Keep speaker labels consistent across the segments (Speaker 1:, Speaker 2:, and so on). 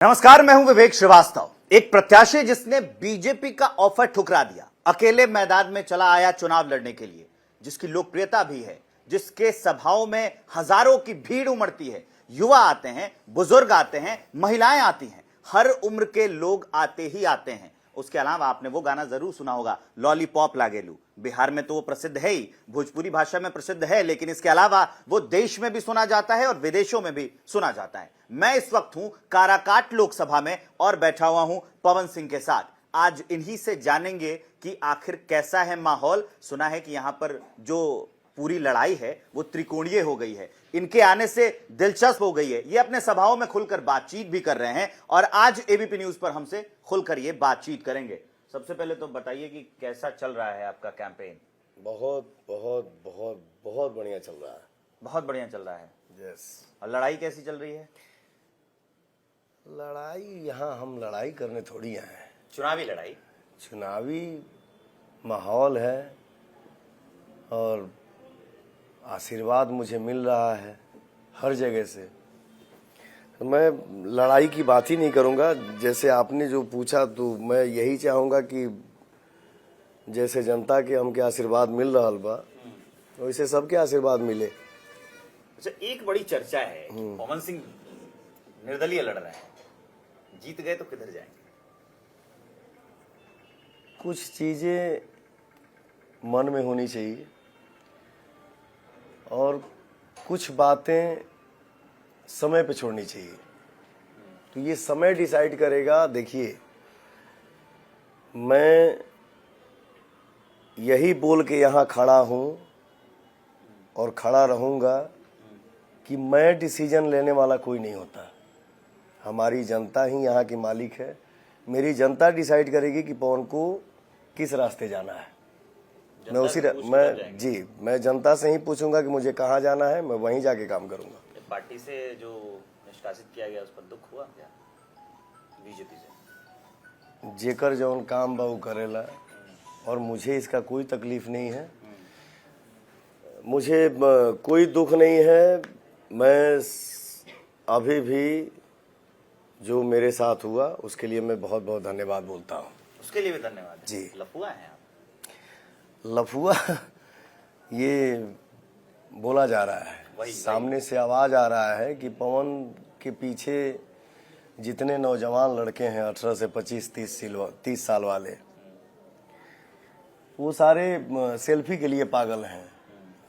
Speaker 1: नमस्कार, मैं हूं विवेक श्रीवास्तव। एक प्रत्याशी जिसने बीजेपी का ऑफर ठुकरा दिया, अकेले मैदान में चला आया चुनाव लड़ने के लिए, जिसकी लोकप्रियता भी है, जिसके सभाओं में हजारों की भीड़ उमड़ती है। युवा आते हैं, बुजुर्ग आते हैं, महिलाएं आती हैं, हर उम्र के लोग आते ही आते हैं। उसके अलावा आपने वो गाना जरूर सुना होगा, लॉलीपॉप लागेलू। बिहार में तो वो प्रसिद्ध है ही, भोजपुरी भाषा में प्रसिद्ध है, लेकिन इसके अलावा वो देश में भी सुना जाता है और विदेशों में भी सुना जाता है। मैं इस वक्त हूं काराकाट लोकसभा में और बैठा हुआ हूं पवन सिंह के साथ। आज इन्हीं से जानेंगे कि आखिर कैसा है माहौल। सुना है कि यहां पर जो पूरी लड़ाई है वो त्रिकोणीय हो गई है, इनके आने से दिलचस्प हो गई है। ये अपने सभाओं में खुलकर बातचीत भी कर रहे हैं और आज एबीपी न्यूज पर हमसे खुलकर ये बातचीत करेंगे। सबसे पहले तो बताइए कि कैसा चल रहा है आपका कैंपेन?
Speaker 2: बहुत बहुत बहुत बहुत बढ़िया चल रहा है।
Speaker 1: बहुत बढ़िया चल रहा है।
Speaker 2: यस।
Speaker 1: और लड़ाई कैसी चल रही है?
Speaker 2: लड़ाई यहाँ हम लड़ाई करने थोड़ी आए हैं।
Speaker 1: चुनावी लड़ाई,
Speaker 2: चुनावी माहौल है और आशीर्वाद मुझे मिल रहा है हर जगह से। मैं लड़ाई की बात ही नहीं करूँगा। जैसे आपने जो पूछा तो मैं यही चाहूँगा कि जैसे जनता के हमके आशीर्वाद मिल रहा बा वैसे सबके आशीर्वाद मिले।
Speaker 1: अच्छा, एक बड़ी चर्चा है, पवन सिंह निर्दलीय लड़ रहे हैं, जीत गए तो किधर जाएंगे?
Speaker 2: कुछ चीज़ें मन में होनी चाहिए और कुछ बातें समय पे छोड़नी चाहिए। तो ये समय डिसाइड करेगा। देखिए, मैं यही बोल के यहाँ खड़ा हूँ और खड़ा रहूँगा कि मैं डिसीजन लेने वाला कोई नहीं होता। हमारी जनता ही यहाँ की मालिक है। मेरी जनता डिसाइड करेगी कि पवन को किस रास्ते जाना है। मैं जनता से ही पूछूंगा कि मुझे कहाँ जाना है, मैं वहीं जाके काम करूंगा।
Speaker 1: पार्टी से जो निष्कासित किया गया उस पर दुख हुआ क्या बीजेपी से?
Speaker 2: जेकर जौन काम बा वो करेला और मुझे इसका कोई तकलीफ नहीं है, मुझे कोई दुख नहीं है। मैं अभी भी जो मेरे साथ हुआ उसके लिए मैं बहुत बहुत धन्यवाद बोलता हूँ।
Speaker 1: उसके लिए भी धन्यवाद
Speaker 2: जी।
Speaker 1: लफुआ है आप?
Speaker 2: लफुआ ये बोला जा रहा है, सामने से आवाज आ रहा है कि पवन के पीछे जितने नौजवान लड़के हैं 18 से 25-30 साल वाले, वो सारे सेल्फी के लिए पागल हैं।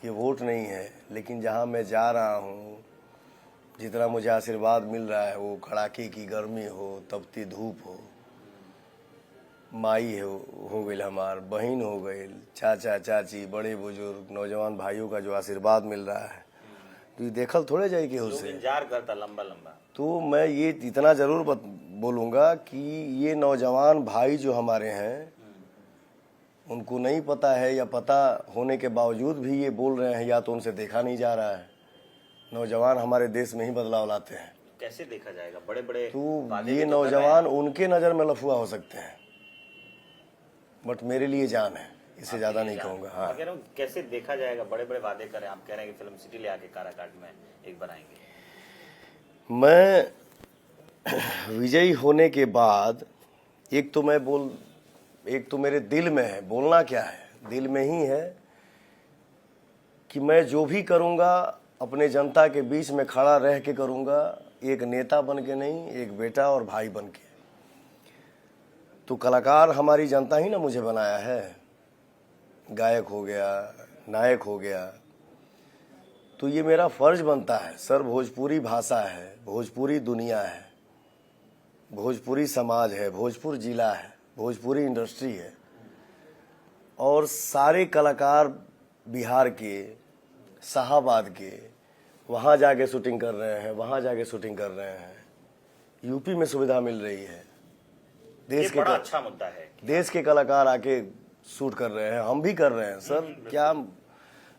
Speaker 2: ये वोट नहीं है। लेकिन जहां मैं जा रहा हूं, जितना मुझे आशीर्वाद मिल रहा है, वो कड़ाके की गर्मी हो, तपती धूप हो, माई हो गई, हमार बहन हो गई, चाचा चाची, बड़े बुजुर्ग, नौजवान भाइयों का जो आशीर्वाद मिल रहा है, तो ये देखल थोड़े जाए कि उससे
Speaker 1: इंतजार करता लंबा लंबा।
Speaker 2: तो मैं ये इतना जरूर बोलूँगा कि ये नौजवान भाई जो हमारे हैं, उनको नहीं पता है या पता होने के बावजूद भी ये बोल रहे हैं, या तो उनसे देखा नहीं जा रहा है। नौजवान हमारे देश में ही बदलाव लाते हैं।
Speaker 1: कैसे देखा जाएगा? बड़े बड़े
Speaker 2: तो ये नौजवान उनके नज़र में लफुआ हो सकते हैं, बट मेरे लिए जान है। इससे ज्यादा नहीं कहूँगा। हाँ,
Speaker 1: कह रहा हूँ कैसे देखा जाएगा? बड़े बड़े वादे करें, आप कह रहे हैं कि फिल्म सिटी ले आके काराकाट में एक बनाएंगे।
Speaker 2: मैं विजयी होने के बाद एक तो मेरे दिल में है, बोलना क्या है, दिल में ही है कि मैं जो भी करूँगा अपने जनता के बीच में खड़ा रह के करूँगा, एक नेता बन के नहीं, एक बेटा और भाई बन के। तो कलाकार हमारी जनता ही ना मुझे बनाया है। गायक हो गया, नायक हो गया, तो ये मेरा फर्ज बनता है। सर, भोजपुरी भाषा है, भोजपुरी दुनिया है, भोजपुरी समाज है, भोजपुर जिला है, भोजपुरी इंडस्ट्री है, और सारे कलाकार बिहार के, शाहाबाद के वहाँ जाके शूटिंग कर रहे हैं, वहाँ जाके शूटिंग कर रहे हैं। यूपी में सुविधा मिल रही है। देश के
Speaker 1: बड़ा अच्छा मुद्दा है।
Speaker 2: देश के कलाकार आके शूट कर रहे हैं, हम भी कर रहे हैं। सर, क्या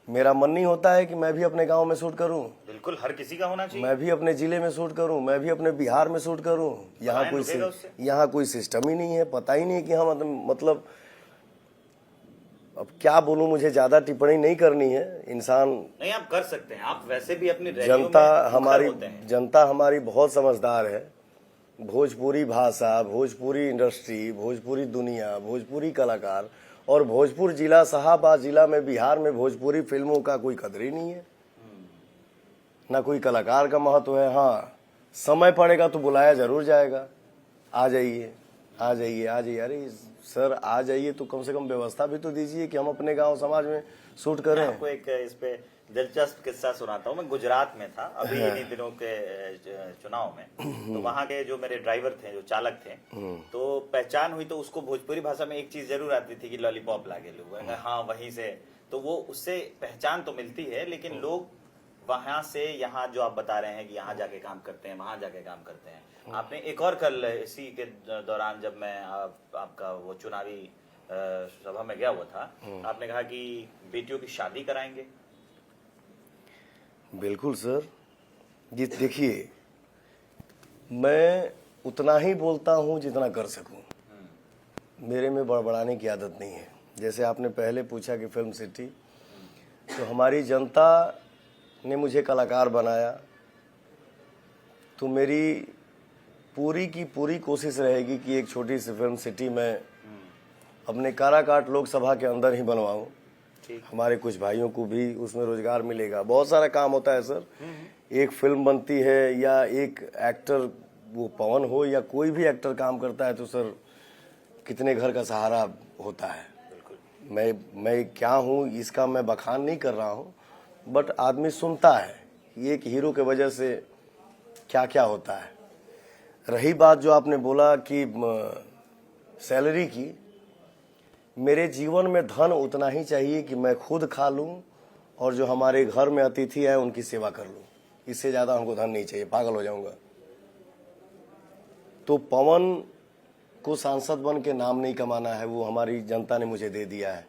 Speaker 2: मेरा मन नहीं होता है कि मैं भी अपने गांव में शूट करूं?
Speaker 1: बिल्कुल, हर किसी का होना चाहिए।
Speaker 2: मैं भी अपने जिले में शूट करूं, मैं भी अपने बिहार में शूट करूं। यहाँ कोई सिस्टम ही नहीं है, पता ही नहीं कि हम मतलब अब क्या बोलूं, मुझे ज्यादा टिप्पणी नहीं करनी है। इंसान
Speaker 1: नहीं, आप कर सकते हैं, आप वैसे भी अपनी
Speaker 2: जनता हमारी बहुत समझदार है भोजपुरी भाषा, भोजपुरी इंडस्ट्री, भोजपुरी दुनिया, भोजपुरी कलाकार और भोजपुर जिला शाहाबाद जिला में बिहार में भोजपुरी फिल्मों का कोई कदर ही नहीं है, ना कोई कलाकार का महत्व है। हाँ, समय पड़ेगा तो बुलाया जरूर जाएगा, आ जाइए आ जाइए आ जाइए। अरे सर आ जाइए तो कम से कम व्यवस्था भी तो दीजिए कि हम अपने गांव समाज में शूट
Speaker 1: मैं
Speaker 2: करें।
Speaker 1: आपको एक इस पे दिलचस्प किस्सा सुनाता हूँ। मैं गुजरात में था अभी इन्हीं दिनों के चुनाव में, तो वहाँ के जो मेरे ड्राइवर थे, जो चालक थे, तो पहचान हुई तो उसको भोजपुरी भाषा में एक चीज जरूर आती थी कि लॉलीपॉप लागे लोग। हाँ वहीं से, तो वो उससे पहचान तो मिलती है, लेकिन लोग वहां से यहाँ जो आप बता रहे हैं कि यहाँ जाके काम करते हैं, वहां जाके काम करते हैं। आपने एक और कल इसी के दौरान जब मैं आपका वो चुनावी सभा में गया हुआ था, आपने कहा कि बेटियों की शादी कराएंगे।
Speaker 2: बिल्कुल सर, ये देखिए मैं उतना ही बोलता हूँ जितना कर सकूँ, मेरे में बड़बड़ाने की आदत नहीं है। जैसे आपने पहले पूछा कि फिल्म सिटी, तो हमारी जनता ने मुझे कलाकार बनाया, तो मेरी पूरी की पूरी कोशिश रहेगी कि एक छोटी सी फिल्म सिटी में अपने काराकाट लोकसभा के अंदर ही बनवाऊं। हमारे कुछ भाइयों को भी उसमें रोजगार मिलेगा। बहुत सारा काम होता है सर, एक फिल्म बनती है या एक एक्टर, वो पवन हो या कोई भी एक्टर काम करता है तो सर कितने घर का सहारा होता है। मैं क्या हूँ इसका मैं बखान नहीं कर रहा हूँ, बट आदमी सुनता है एक हीरो के वजह से क्या क्या होता है। रही बात जो आपने बोला कि सैलरी की, मेरे जीवन में धन उतना ही चाहिए कि मैं खुद खा लूं और जो हमारे घर में अतिथि है उनकी सेवा कर लूं। इससे ज़्यादा हमको धन नहीं चाहिए, पागल हो जाऊंगा। तो पवन को सांसद बन के नाम नहीं कमाना है, वो हमारी जनता ने मुझे दे दिया है।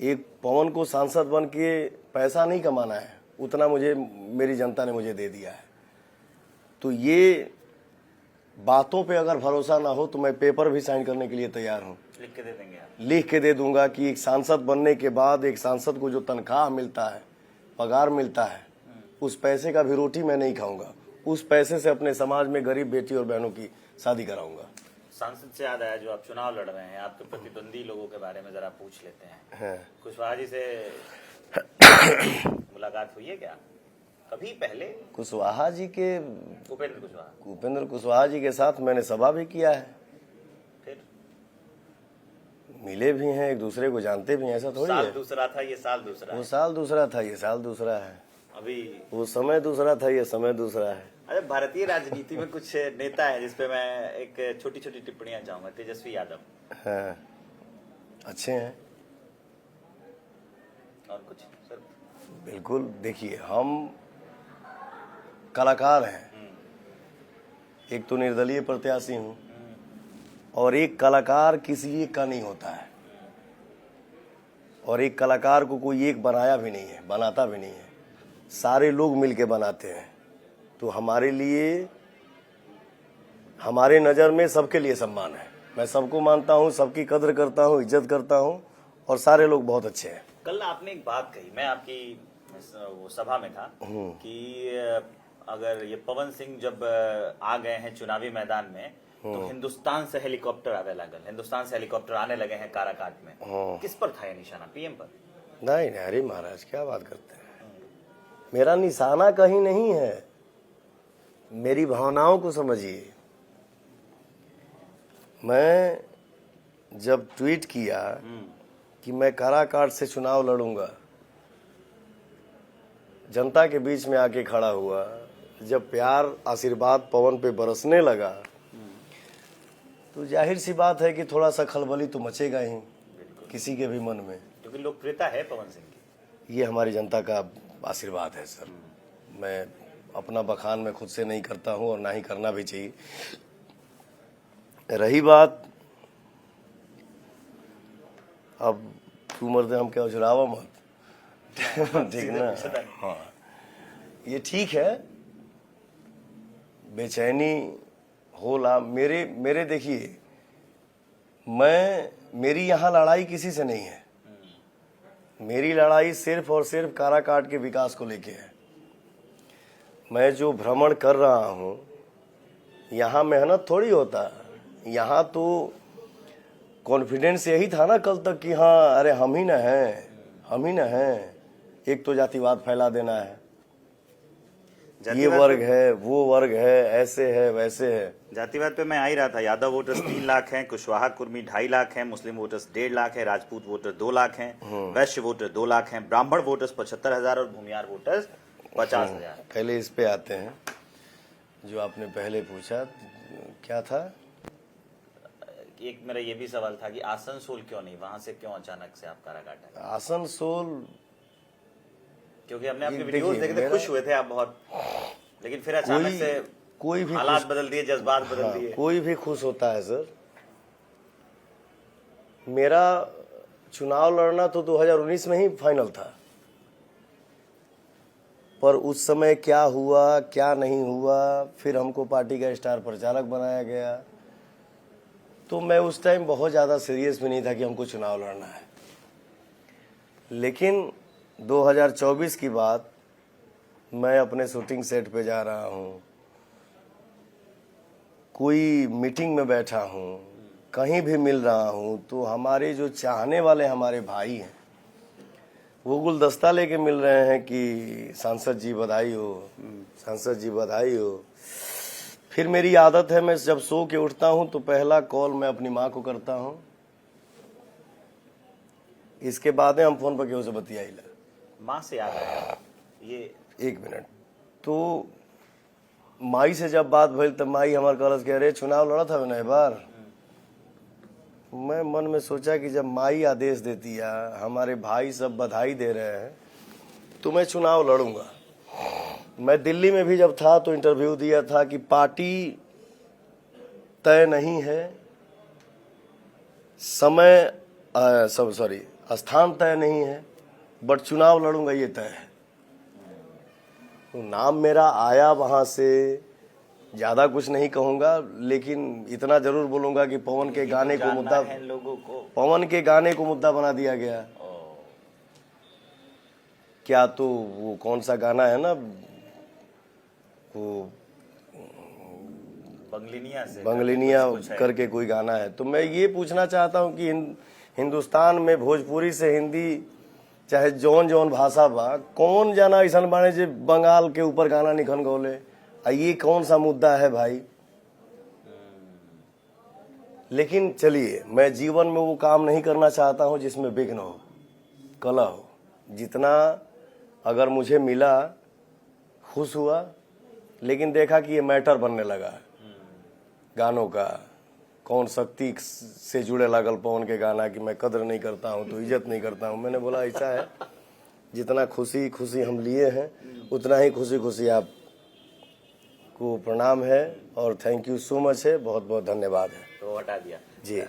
Speaker 2: एक पवन को सांसद बन के पैसा नहीं कमाना है, उतना मुझे मेरी जनता ने मुझे दे दिया है। तो ये बातों पे अगर भरोसा ना हो तो मैं पेपर भी साइन करने के लिए तैयार हूँ।
Speaker 1: लिख के दे देंगे आप? लिख
Speaker 2: के दे दूंगा कि एक सांसद बनने के बाद एक सांसद को जो तनख्वाह मिलता है, पगार मिलता है, उस पैसे का भी रोटी मैं नहीं खाऊंगा। उस पैसे से अपने समाज में गरीब बेटी और बहनों की शादी कराऊंगा।
Speaker 1: सांसद से याद आया, जो आप चुनाव लड़ रहे हैं, आपके प्रतिद्वंदी लोगों के बारे में जरा पूछ लेते हैं। कुशवाहा जी से मुलाकात हुई है क्या कभी पहले?
Speaker 2: कुशवाहा जी के,
Speaker 1: उपेंद्र
Speaker 2: कुशवाहा जी के साथ मैंने सभा भी किया है,
Speaker 1: फिर
Speaker 2: मिले भी हैं, एक दूसरे को जानते भी हैं। ऐसा थोड़ी है।
Speaker 1: साल दूसरा था, ये साल दूसरा है।
Speaker 2: वो साल दूसरा था, ये साल दूसरा है।
Speaker 1: अभी
Speaker 2: वो समय दूसरा था, ये समय दूसरा है।
Speaker 1: अरे भारतीय राजनीति में कुछ नेता है जिसपे मैं एक छोटी छोटी टिप्पणियां चाहूंगा। तेजस्वी यादव,
Speaker 2: हाँ, अच्छे हैं।
Speaker 1: और कुछ सर?
Speaker 2: बिल्कुल, देखिए हम कलाकार हैं, एक तो निर्दलीय प्रत्याशी हूँ, और एक कलाकार किसी एक का नहीं होता है, और एक कलाकार को कोई एक बनाया भी नहीं है, बनाता भी नहीं है, सारे लोग मिलके बनाते हैं। तो हमारे लिए, हमारे नज़र में सबके लिए सम्मान है। मैं सबको मानता हूँ, सबकी कदर करता हूँ, इज्जत करता हूँ, और सारे लोग बहुत अच्छे हैं।
Speaker 1: कल आपने एक बात कही, मैं आपकी वो सभा में था, कि अगर ये पवन सिंह जब आ गए हैं चुनावी मैदान में तो हिंदुस्तान से हेलीकॉप्टर आने लगे, हिंदुस्तान से हेलीकॉप्टर आने लगे हैं काराकाट में। किस पर था ये निशाना? पीएम पर?
Speaker 2: नहीं, अरे महाराज क्या बात करते हैं, मेरा निशाना कहीं नहीं है। मेरी भावनाओं को समझिए। मैं जब ट्वीट किया कि मैं काराकाट से चुनाव लड़ूंगा, जनता के बीच में आके खड़ा हुआ, जब प्यार आशीर्वाद पवन पे बरसने लगा, तो जाहिर सी बात है कि थोड़ा सा खलबली तो मचेगा ही किसी के भी मन में,
Speaker 1: क्योंकि लोकप्रियता है पवन सिंह की।
Speaker 2: ये हमारी जनता का आशीर्वाद है सर। मैं अपना बखान में खुद से नहीं करता हूं और ना ही करना भी चाहिए। रही बात, अब तू मर्द हम क्या उछलावा मत, ठीक ना? हाँ, ये ठीक है, बेचैनी होला। मेरे देखिए, मेरी यहाँ लड़ाई किसी से नहीं है। मेरी लड़ाई सिर्फ और सिर्फ काराकाट के विकास को लेके है। मैं जो भ्रमण कर रहा हूँ यहाँ मेहनत थोड़ी होता, यहाँ तो कॉन्फिडेंस यही था ना कल तक कि हाँ अरे हम ही न हैं, हम ही न हैं। एक तो जातिवाद फैला देना है, ये
Speaker 1: जातिवाद
Speaker 2: वर्ग है, वो वर्ग है, ऐसे है, वैसे है।
Speaker 1: जातिवाद पे मैं आ ही रहा था। यादव वोटर्स 3 लाख हैं, कुशवाहा कुर्मी 2.5 लाख हैं, मुस्लिम वोटर्स 1.5 लाख हैं, राजपूत वोटर 2 लाख हैं, वैश्य वोटर 2 लाख हैं, ब्राह्मण वोटर्स 75,000 और भूमियार वोटर्स 50,000।
Speaker 2: पहले इस पे आते हैं जो आपने पहले पूछा, क्या था?
Speaker 1: एक मेरा ये भी सवाल था कि आसनसोल क्यों नहीं, वहां से क्यों अचानक से आप काराकाट है?
Speaker 2: आसनसोल,
Speaker 1: क्योंकि हमने आपके
Speaker 2: ये
Speaker 1: वीडियोस
Speaker 2: देखिए,
Speaker 1: देखे थे, खुश हुए थे आप बहुत, लेकिन फिर अचानक से
Speaker 2: कोई भी
Speaker 1: हालात बदल दिए, जज्बात बदल
Speaker 2: हाँ,
Speaker 1: दिए।
Speaker 2: कोई भी खुश होता है सर। मेरा चुनाव लड़ना तो 2019 में ही फाइनल था, पर उस समय क्या हुआ क्या नहीं हुआ, फिर हमको पार्टी का स्टार प्रचारक बनाया गया, तो मैं उस टाइम बहुत ज़्यादा सीरियस भी नहीं था कि हमको चुनाव लड़ना है। लेकिन 2024 की बात, मैं अपने शूटिंग सेट पे जा रहा हूँ, कोई मीटिंग में बैठा हूँ, कहीं भी मिल रहा हूँ, तो हमारे जो चाहने वाले हमारे भाई हैं वो गुलदस्ता लेके मिल रहे हैं कि सांसद जी बधाई हो, सांसद जी बधाई हो। फिर मेरी आदत है, मैं जब सो के उठता हूँ तो पहला कॉल मैं अपनी माँ को करता हूँ, इसके बाद हम फोन पर केहू से बतियाइला।
Speaker 1: माँ से याद आया ये,
Speaker 2: 1 मिनट। तो माई से जब बात भइल तब माई हमार कहलस कि अरे चुनाव लड़ा था ना बार। मैं मन में सोचा कि जब माई आदेश देती है, हमारे भाई सब बधाई दे रहे हैं, तो मैं चुनाव लड़ूंगा। मैं दिल्ली में भी जब था तो इंटरव्यू दिया था कि पार्टी तय नहीं है, समय स्थान तय नहीं है, बट चुनाव लड़ूंगा ये तय है। तो नाम मेरा आया, वहां से ज्यादा कुछ नहीं कहूंगा, लेकिन इतना जरूर बोलूंगा कि पवन के गाने को मुद्दा,
Speaker 1: लोगों को
Speaker 2: पवन के गाने को मुद्दा बना दिया गया। क्या तो वो कौन सा गाना है ना, वो बंगलिनिया करके कोई गाना है। तो मैं ये पूछना चाहता हूँ कि हिंदुस्तान में भोजपुरी से हिंदी चाहे जौन जौन भाषा बा, कौन जाना ऐसा बाने जे बंगाल के ऊपर गाना निखन गौले, ये कौन सा मुद्दा है भाई? लेकिन चलिए, मैं जीवन में वो काम नहीं करना चाहता हूँ जिसमें विघ्न हो, कलह हो। जितना अगर मुझे मिला, खुश हुआ, लेकिन देखा कि ये मैटर बनने लगा गानों का, कौन शक्ति से जुड़े लागल पवन के गाना कि मैं कदर नहीं करता हूँ तो इज्जत नहीं करता हूँ। मैंने बोला ऐसा है, जितना खुशी खुशी हम लिए हैं उतना ही खुशी खुशी आप को प्रणाम है और थैंक यू सो मच है, बहुत बहुत धन्यवाद है।
Speaker 1: तो हटा दिया
Speaker 2: जी।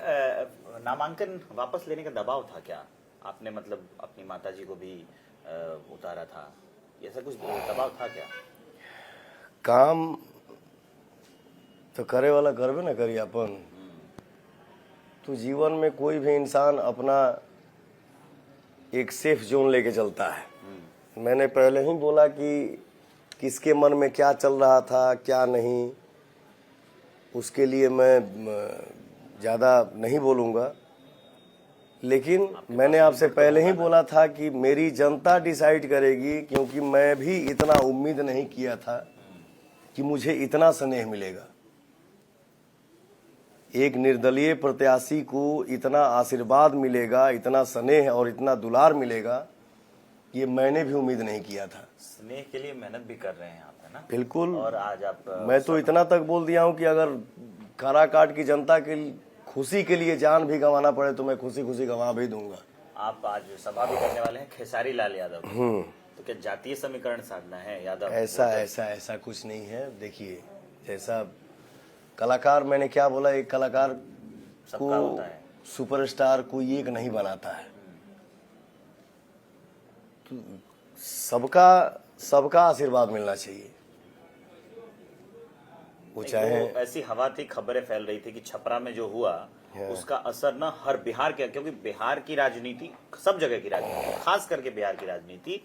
Speaker 1: नामांकन वापस लेने का दबाव था क्या आपने, मतलब अपनी माताजी को भी उतारा था, ऐसा कुछ दबाव था क्या?
Speaker 2: काम तो करे वाला करबे ना करी अपन। तो जीवन में कोई भी इंसान अपना एक सेफ जोन लेके चलता है। मैंने पहले ही बोला कि किसके मन में क्या चल रहा था क्या नहीं, उसके लिए मैं ज़्यादा नहीं बोलूँगा, लेकिन मैंने आपसे पहले ही बोला था कि मेरी जनता डिसाइड करेगी, क्योंकि मैं भी इतना उम्मीद नहीं किया था कि मुझे इतना स्नेह मिलेगा। एक निर्दलीय प्रत्याशी को इतना आशीर्वाद मिलेगा, इतना स्नेह और इतना दुलार मिलेगा, ये मैंने भी उम्मीद नहीं किया था।
Speaker 1: स्नेह के लिए मेहनत भी कर रहे हैं आप, है ना?
Speaker 2: बिल्कुल।
Speaker 1: और आज आप
Speaker 2: मैं तो इतना तक बोल दिया हूं कि अगर काराकाट की जनता के खुशी के लिए जान भी गंवाना पड़े तो मैं खुशी खुशी गंवा भी दूंगा।
Speaker 1: आप आज सभा भी करने वाले हैं खेसारी लाल यादव, तो क्या जातीय समीकरण साधना है यादव?
Speaker 2: ऐसा कुछ नहीं है। देखिए, जैसा कलाकार, मैंने क्या बोला, एक कलाकार को सुपरस्टार कोई एक नहीं बनाता है, तो सबका आशीर्वाद मिलना चाहिए। वो चाहे
Speaker 1: ऐसी हवा थी, खबरें फैल रही थी कि छपरा में जो हुआ उसका असर ना हर बिहार के, क्योंकि बिहार की राजनीति, सब जगह की राजनीति, खास करके बिहार की राजनीति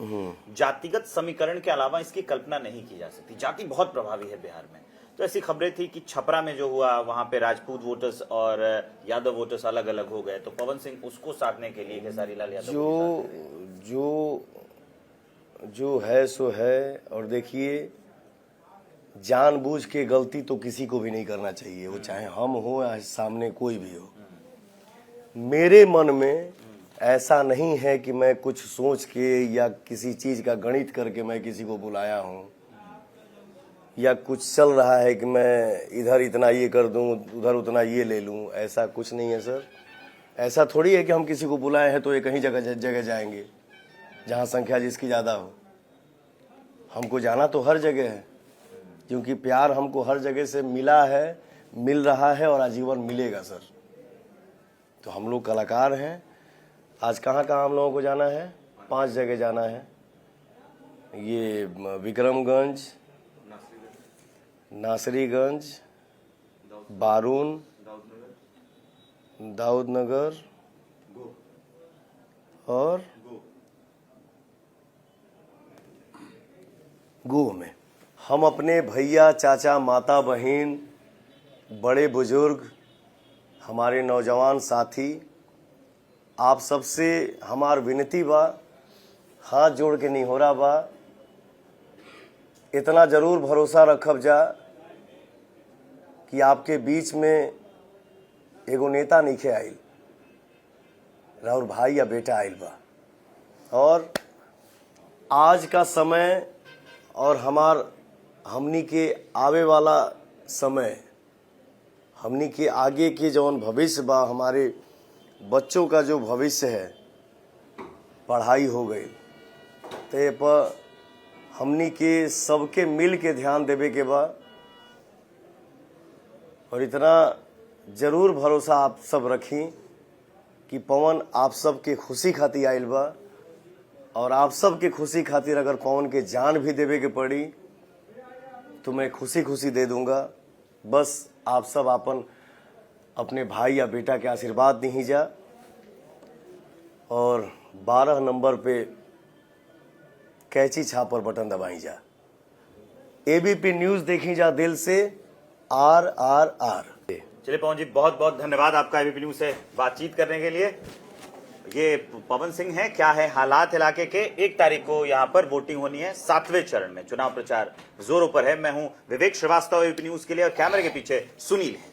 Speaker 1: जातिगत समीकरण के अलावा इसकी कल्पना नहीं की जा सकती। जाति बहुत प्रभावी है बिहार में, तो ऐसी खबरें थी कि छपरा में जो हुआ वहां पे राजपूत वोटर्स और यादव वोटर्स अलग अलग हो गए, तो पवन सिंह उसको साधने के लिए खेसारी लाल यादव
Speaker 2: जो जो जो है सो है। और देखिए, जानबूझ के गलती तो किसी को भी नहीं करना चाहिए, वो चाहे हम हो या सामने कोई भी हो। मेरे मन में ऐसा नहीं है कि मैं कुछ सोच के या किसी चीज का गणित करके मैं किसी को बुलाया हूं, या कुछ चल रहा है कि मैं इधर इतना ये कर दूं, उधर उतना ये ले लूं। ऐसा कुछ नहीं है सर। ऐसा थोड़ी है कि हम किसी को बुलाए हैं तो ये कहीं जगह जगह जाएंगे जहां संख्या जिसकी ज़्यादा हो। हमको जाना तो हर जगह है, क्योंकि प्यार हमको हर जगह से मिला है, मिल रहा है और आजीवन मिलेगा सर। तो हम लोग कलाकार हैं। आज कहाँ कहाँ हम लोगों को जाना है? 5 जगह जाना है। ये विक्रमगंज, नासरीगंज, बारून, दाऊदनगर और गोह में। हम अपने भैया, चाचा, माता, बहन, बड़े बुजुर्ग, हमारे नौजवान साथी, आप सबसे हमार विनती बा, हाथ जोड़ के निहोरा बा, इतना जरूर भरोसा रखब जा कि आपके बीच में एगो नेता नइखे आइल, राउर भाई या बेटा आइल बा। और आज का समय और हमनी के आवे वाला समय, हमनी के आगे के जौन भविष्य बा, हमारे बच्चों का जो भविष्य है, पढ़ाई हो गई ते पर हमनी के सबके मिल के ध्यान देवे के बा। और इतना जरूर भरोसा आप सब रखी कि पवन आप सब के खुशी खातिर आइल बा, और आप सब के खुशी खातिर अगर पवन के जान भी देवे के पड़ी तो मैं खुशी खुशी दे दूंगा। बस आप सब अपने भाई या बेटा के आशीर्वाद दी जा, और 12 नंबर पे कैची छाप पर बटन दबाई जा। एबीपी न्यूज़ देखी जा दिल से, RRR।
Speaker 1: चलिए पवन जी, बहुत बहुत धन्यवाद आपका एबीपी न्यूज से बातचीत करने के लिए। ये पवन सिंह हैं, क्या है हालात इलाके के। 1 तारीख को यहाँ पर वोटिंग होनी है, 7वें चरण में चुनाव प्रचार जोरों पर है। मैं हूं विवेक श्रीवास्तव एबीपी न्यूज के लिए, और कैमरे के पीछे सुनील है।